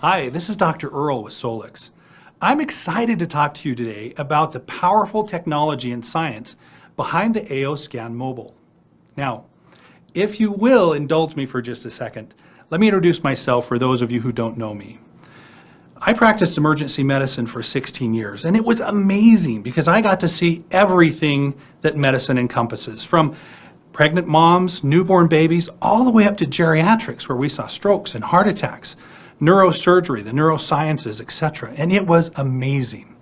Hi, this is Dr. Earl with Solix. I'm excited to talk to you today about the powerful technology and science behind the AO Scan Mobile. Now, if you will indulge me for just a second, let me introduce myself for those of you who don't know me. I practiced emergency medicine for 16 years, and it was amazing because I got to see everything that medicine encompasses, from pregnant moms, newborn babies, all the way up to geriatrics, where we saw strokes and heart attacks, neurosurgery, the neurosciences, etc. And it was amazing.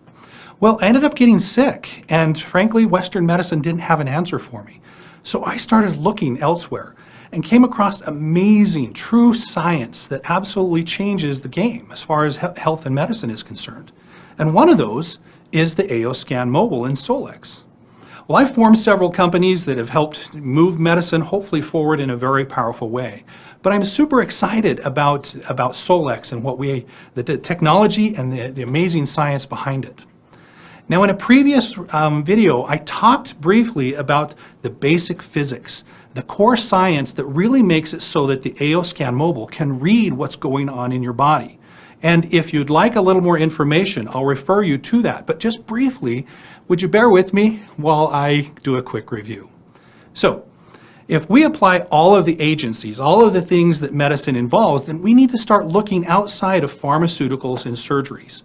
Well, I ended up getting sick, and frankly, Western medicine didn't have an answer for me. So I started looking elsewhere and came across amazing, true science that absolutely changes the game as far as health and medicine is concerned. And one of those is the AO Scan Mobile in Solix. Well, I've formed several companies that have helped move medicine hopefully forward in a very powerful way. But I'm super excited about Solix and the technology and the amazing science behind it. Now, in a previous video, I talked briefly about the basic physics, the core science that really makes it so that the AO Scan Mobile can read what's going on in your body. And if you'd like a little more information, I'll refer you to that. But just briefly, would you bear with me while I do a quick review? So, if we apply all of the agencies, all of the things that medicine involves, then we need to start looking outside of pharmaceuticals and surgeries.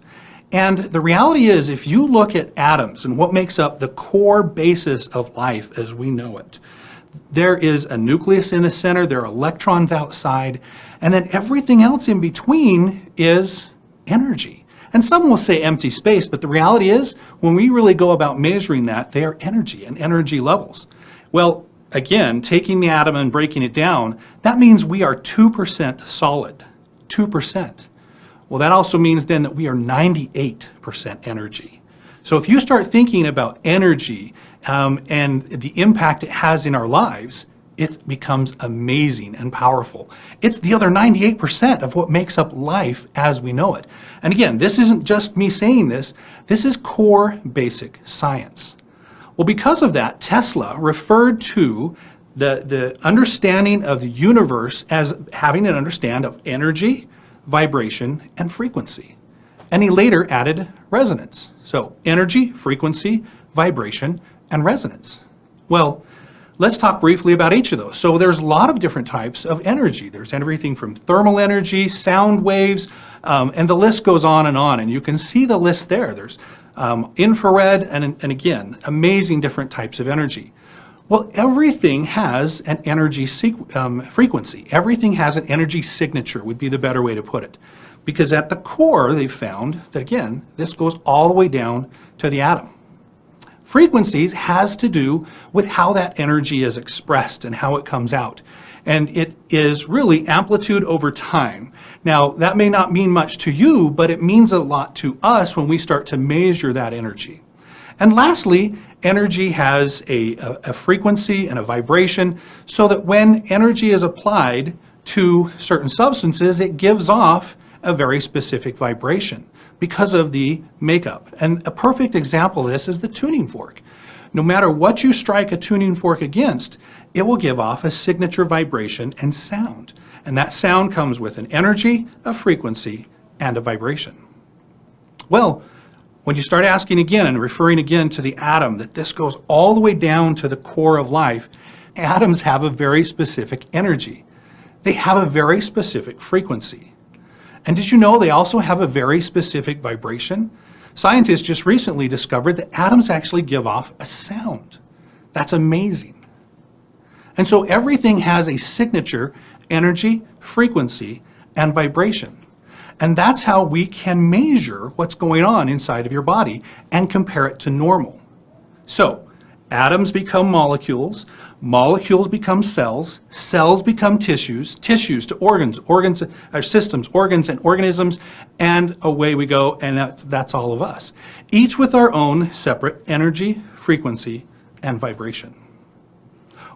And the reality is, if you look at atoms and what makes up the core basis of life as we know it, there is a nucleus in the center, there are electrons outside, and then everything else in between is energy. And some will say empty space, but the reality is, when we really go about measuring that, they are energy and energy levels. Well, again, taking the atom and breaking it down, that means we are 2% solid, 2%. Well, that also means then that we are 98% energy. So if you start thinking about energy and the impact it has in our lives, it becomes amazing and powerful. It's the other 98% of what makes up life as we know it. And again, this isn't just me saying this, this is core basic science. Well, because of that, Tesla referred to the understanding of the universe as having an understanding of energy, vibration, and frequency. And he later added resonance. So energy, frequency, vibration, and resonance. Well, let's talk briefly about each of those. So there's a lot of different types of energy. There's everything from thermal energy, sound waves, and the list goes on. And you can see the list there. There's infrared, and again, amazing different types of energy. Well, everything has an energy frequency. Everything has an energy signature, would be the better way to put it. Because at the core, they've found that, again, this goes all the way down to the atom. Frequencies has to do with how that energy is expressed and how it comes out. And it is really amplitude over time. Now, that may not mean much to you, but it means a lot to us when we start to measure that energy. And lastly, energy has a frequency and a vibration, so that when energy is applied to certain substances, it gives off a very specific vibration because of the makeup. And a perfect example of this is the tuning fork. No matter what you strike a tuning fork against, it will give off a signature vibration and sound. And that sound comes with an energy, a frequency, and a vibration. Well, when you start asking again and referring again to the atom, that this goes all the way down to the core of life, atoms have a very specific energy. They have a very specific frequency. And did you know they also have a very specific vibration? Scientists just recently discovered that atoms actually give off a sound. That's amazing. And so everything has a signature energy, frequency, and vibration. And that's how we can measure what's going on inside of your body and compare it to normal. So, atoms become molecules, molecules become cells, cells become tissues, tissues to organs, organs are systems, organs and organisms, and away we go, and that's all of us. Each with our own separate energy, frequency, and vibration.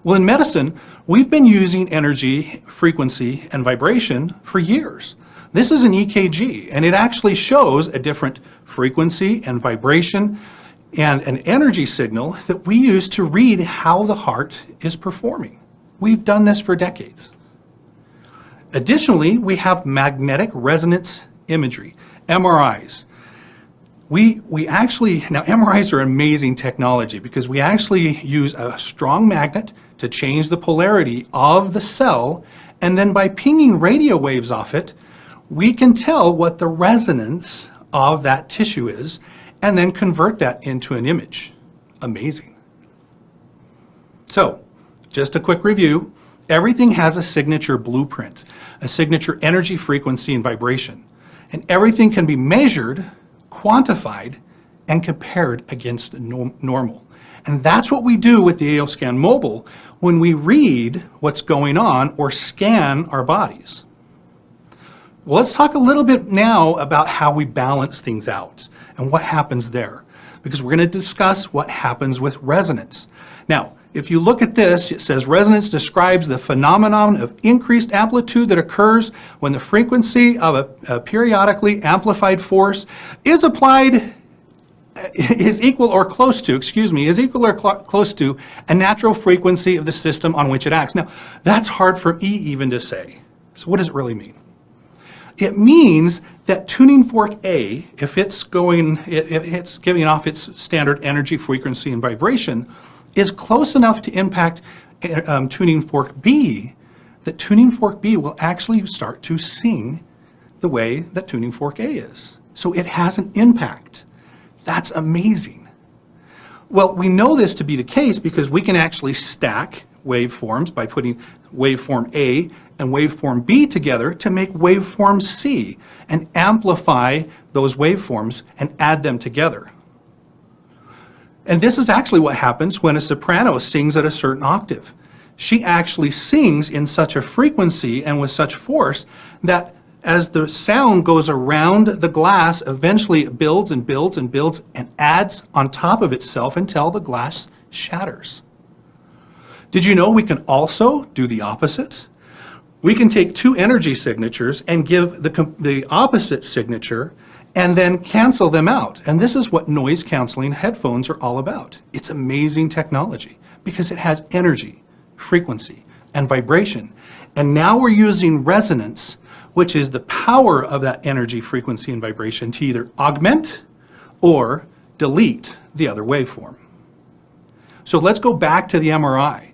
Well, in medicine, we've been using energy, frequency, and vibration for years. This is an EKG, and it actually shows a different frequency and vibration and an energy signal that we use to read how the heart is performing. We've done this for decades. Additionally, we have magnetic resonance imagery, MRIs. We actually, now MRIs are amazing technology because we actually use a strong magnet to change the polarity of the cell, and then by pinging radio waves off it, we can tell what the resonance of that tissue is and then convert that into an image. Amazing. So, just a quick review. Everything has a signature blueprint, a signature energy, frequency, and vibration. And everything can be measured, quantified, and compared against normal. And that's what we do with the AOScan Mobile when we read what's going on or scan our bodies. Well, let's talk a little bit now about how we balance things out and what happens there, because we're going to discuss what happens with resonance. Now, if you look at this, it says resonance describes the phenomenon of increased amplitude that occurs when the frequency of a periodically amplified force is applied, is equal or close to a natural frequency of the system on which it acts. Now, that's hard for me even to say. So what does it really mean? It means that tuning fork A, if it's giving off its standard energy, frequency, and vibration, is close enough to impact tuning fork B, that tuning fork B will actually start to sing the way that tuning fork A is. So it has an impact. That's amazing. Well, we know this to be the case because we can actually stack waveforms by putting waveform A and waveform B together to make waveform C and amplify those waveforms and add them together. And this is actually what happens when a soprano sings at a certain octave. She actually sings in such a frequency and with such force that as the sound goes around the glass, eventually it builds and builds and builds and adds on top of itself until the glass shatters. Did you know we can also do the opposite? We can take two energy signatures and give the opposite signature and then cancel them out. And this is what noise canceling headphones are all about. It's amazing technology because it has energy, frequency, and vibration. And now we're using resonance, which is the power of that energy, frequency, and vibration to either augment or delete the other waveform. So let's go back to the MRI,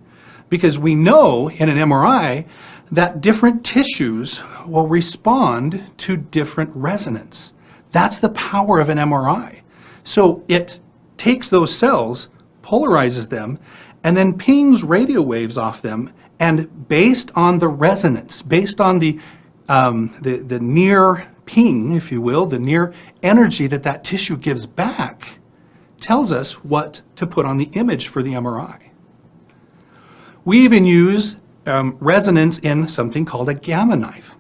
because we know in an MRI that different tissues will respond to different resonance. That's the power of an MRI. So it takes those cells, polarizes them, and then pings radio waves off them, and based on the resonance, based on the near ping, if you will, the near energy that that tissue gives back, tells us what to put on the image for the MRI. We even use resonance in something called a gamma knife.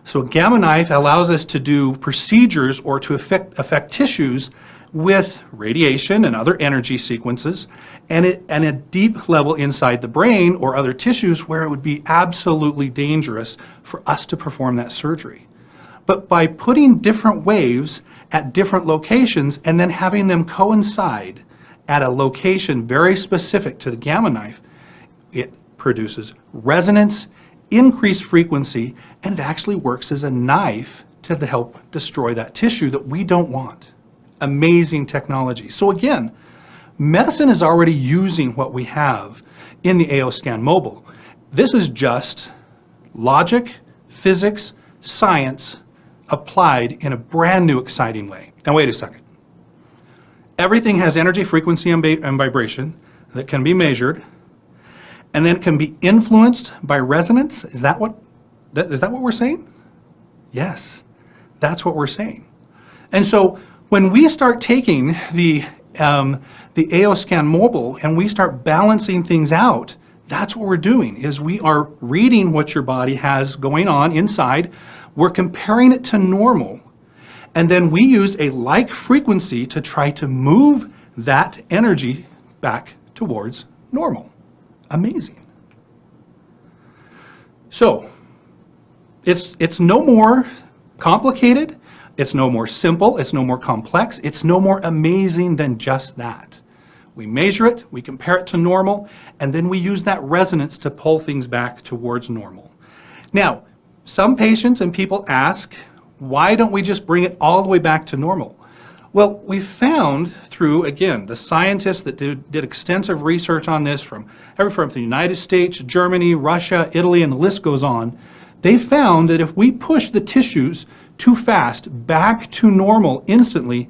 So a gamma knife allows us to do procedures or to affect tissues with radiation and other energy sequences, and a deep level inside the brain or other tissues where it would be absolutely dangerous for us to perform that surgery. But by putting different waves at different locations and then having them coincide at a location very specific to the gamma knife, it produces resonance, increased frequency, and it actually works as a knife to help destroy that tissue that we don't want. Amazing technology. So again, medicine is already using what we have in the AOScan Mobile. This is just logic, physics, science applied in a brand new exciting way. Now wait a second. Everything has energy, frequency, and vibration that can be measured, and then can be influenced by resonance. Is that what we're saying? Yes, that's what we're saying. And so when we start taking the AOScan Mobile and we start balancing things out, that's what we're doing, is we are reading what your body has going on inside, we're comparing it to normal, and then we use a like frequency to try to move that energy back towards normal. Amazing. So it's no more complicated, it's no more simple, it's no more complex, it's no more amazing than just that. We measure it, we compare it to normal, and then we use that resonance to pull things back towards normal. Now, some patients and people ask, Why don't we just bring it all the way back to normal? Well, we found through, again, the scientists that did extensive research on this from the United States, Germany, Russia, Italy, and the list goes on, they found that if we push the tissues too fast back to normal instantly,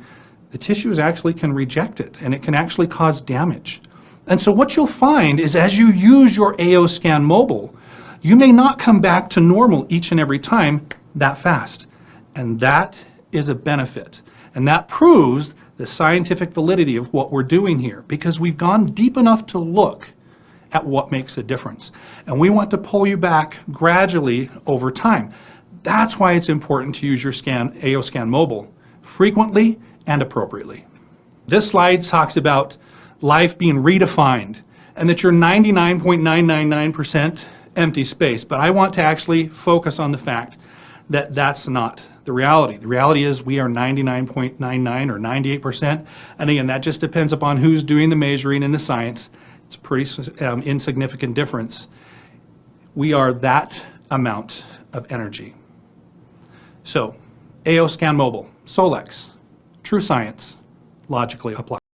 the tissues actually can reject it, and it can actually cause damage. And so what you'll find is as you use your AO Scan Mobile, you may not come back to normal each and every time that fast. And that is a benefit. And that proves the scientific validity of what we're doing here, because we've gone deep enough to look at what makes a difference. And we want to pull you back gradually over time. That's why it's important to use your AO Scan Mobile frequently and appropriately. This slide talks about life being redefined and that you're 99.999% empty space. But I want to actually focus on the fact that that's not the reality. The reality is we are 99.99 or 98%. And again, that just depends upon who's doing the measuring and the science. It's a pretty insignificant difference. We are that amount of energy. So, AO Scan Mobile, Solex, true science, logically applied.